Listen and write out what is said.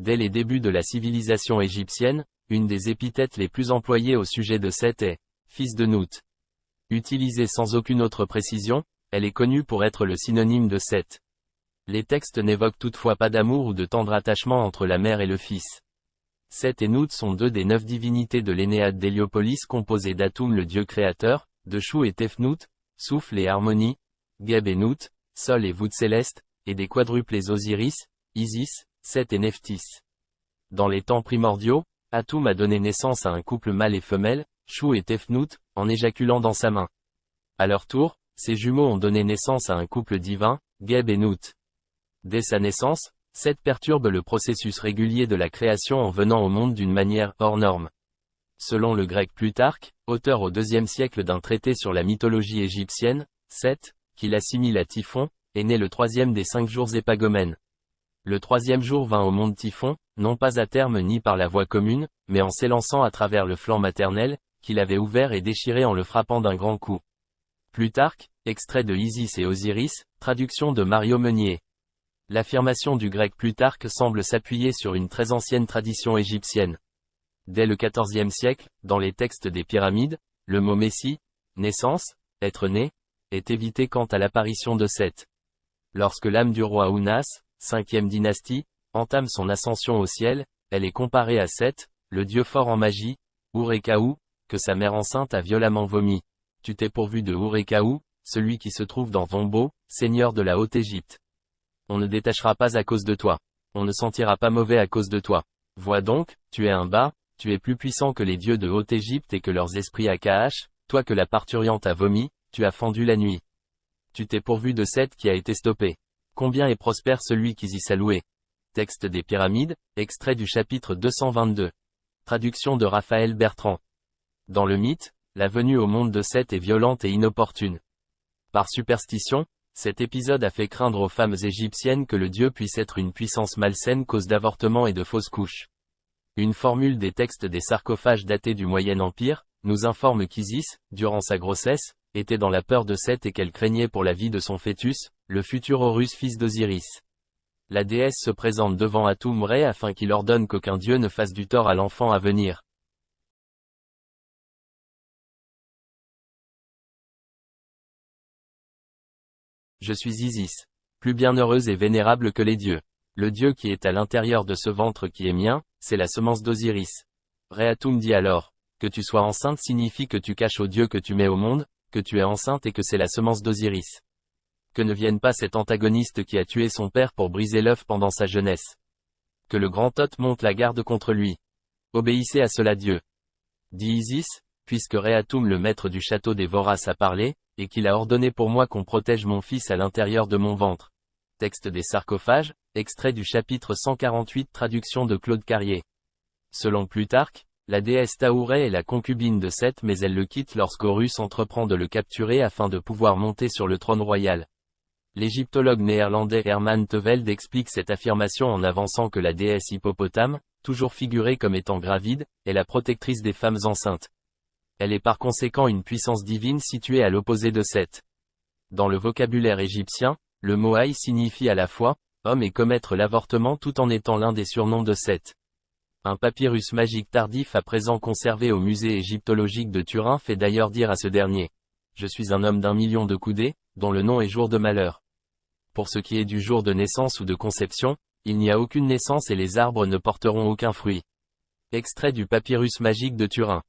Dès les débuts de la civilisation égyptienne, une des épithètes les plus employées au sujet de Seth est « fils de Nout ». Utilisée sans aucune autre précision, elle est connue pour être le synonyme de Seth. Les textes n'évoquent toutefois pas d'amour ou de tendre attachement entre la mère et le fils. Seth et Nout sont deux des 9 divinités de l'Énéade d'Héliopolis composées d'Atum le dieu créateur, de Chou et Tefnout, souffle et harmonie, Geb et Nout, sol et voûte céleste, et des quadruplés Osiris, Isis, Seth et Nephthys. Dans les temps primordiaux, Atum a donné naissance à un couple mâle et femelle, Chou et Tefnout, en éjaculant dans sa main. À leur tour, ces jumeaux ont donné naissance à un couple divin, Geb et Nout. Dès sa naissance, Seth perturbe le processus régulier de la création en venant au monde d'une manière hors norme. Selon le grec Plutarque, auteur au IIe siècle d'un traité sur la mythologie égyptienne, Seth, qui l'assimile à Typhon, est né le 3e des 5 jours épagomènes. Le 3e jour vint au monde Typhon, non pas à terme ni par la voie commune, mais en s'élançant à travers le flanc maternel, qu'il avait ouvert et déchiré en le frappant d'un grand coup. Plutarque, extrait de Isis et Osiris, traduction de Mario Meunier. L'affirmation du grec Plutarque semble s'appuyer sur une très ancienne tradition égyptienne. Dès le XIVe siècle, dans les textes des pyramides, le mot Messie, naissance, être né, est évité quant à l'apparition de Seth. Lorsque l'âme du roi Ounas, 5e dynastie, entame son ascension au ciel, elle est comparée à Seth, le dieu fort en magie, Urekaou, que sa mère enceinte a violemment vomi. Tu t'es pourvu de Urekaou, celui qui se trouve dans Vombo, seigneur de la Haute-Égypte. On ne détachera pas à cause de toi. On ne sentira pas mauvais à cause de toi. Vois donc, tu es un bas, tu es plus puissant que les dieux de Haute-Égypte et que leurs esprits à Kaash, toi que la parturiente a vomi, tu as fendu la nuit. Tu t'es pourvu de Seth qui a été stoppé. Combien est prospère celui qui y s'est loué. Texte des pyramides, extrait du chapitre 222. Traduction de Raphaël Bertrand. Dans le mythe, la venue au monde de Seth est violente et inopportune. Par superstition, cet épisode a fait craindre aux femmes égyptiennes que le dieu puisse être une puissance malsaine cause d'avortements et de fausses couches. Une formule des textes des sarcophages datés du Moyen Empire, nous informe qu'Isis, durant sa grossesse, était dans la peur de Seth et qu'elle craignait pour la vie de son fœtus, le futur Horus fils d'Osiris. La déesse se présente devant Atum-Re afin qu'il ordonne qu'aucun dieu ne fasse du tort à l'enfant à venir. Je suis Isis, plus bienheureuse et vénérable que les dieux. Le dieu qui est à l'intérieur de ce ventre qui est mien, c'est la semence d'Osiris. Réatum dit alors, que tu sois enceinte signifie que tu caches au dieu que tu mets au monde, que tu es enceinte et que c'est la semence d'Osiris. Que ne vienne pas cet antagoniste qui a tué son père pour briser l'œuf pendant sa jeunesse. Que le grand hôte monte la garde contre lui. Obéissez à cela Dieu. Dit Isis, puisque Réatum le maître du château des Voraces a parlé, et qu'il a ordonné pour moi qu'on protège mon fils à l'intérieur de mon ventre. Texte des sarcophages, extrait du chapitre 148 traduction de Claude Carrier. Selon Plutarque, la déesse Taouré est la concubine de Seth mais elle le quitte lorsqu'Horus entreprend de le capturer afin de pouvoir monter sur le trône royal. L'égyptologue néerlandais Herman Tevelde explique cette affirmation en avançant que la déesse Hippopotame, toujours figurée comme étant gravide, est la protectrice des femmes enceintes. Elle est par conséquent une puissance divine située à l'opposé de Seth. Dans le vocabulaire égyptien, le mot Haï signifie à la fois homme et commettre l'avortement tout en étant l'un des surnoms de Seth. Un papyrus magique tardif à présent conservé au musée égyptologique de Turin fait d'ailleurs dire à ce dernier. Je suis un homme d'1 million de coudées, dont le nom est jour de malheur. Pour ce qui est du jour de naissance ou de conception, il n'y a aucune naissance et les arbres ne porteront aucun fruit. Extrait du papyrus magique de Turin.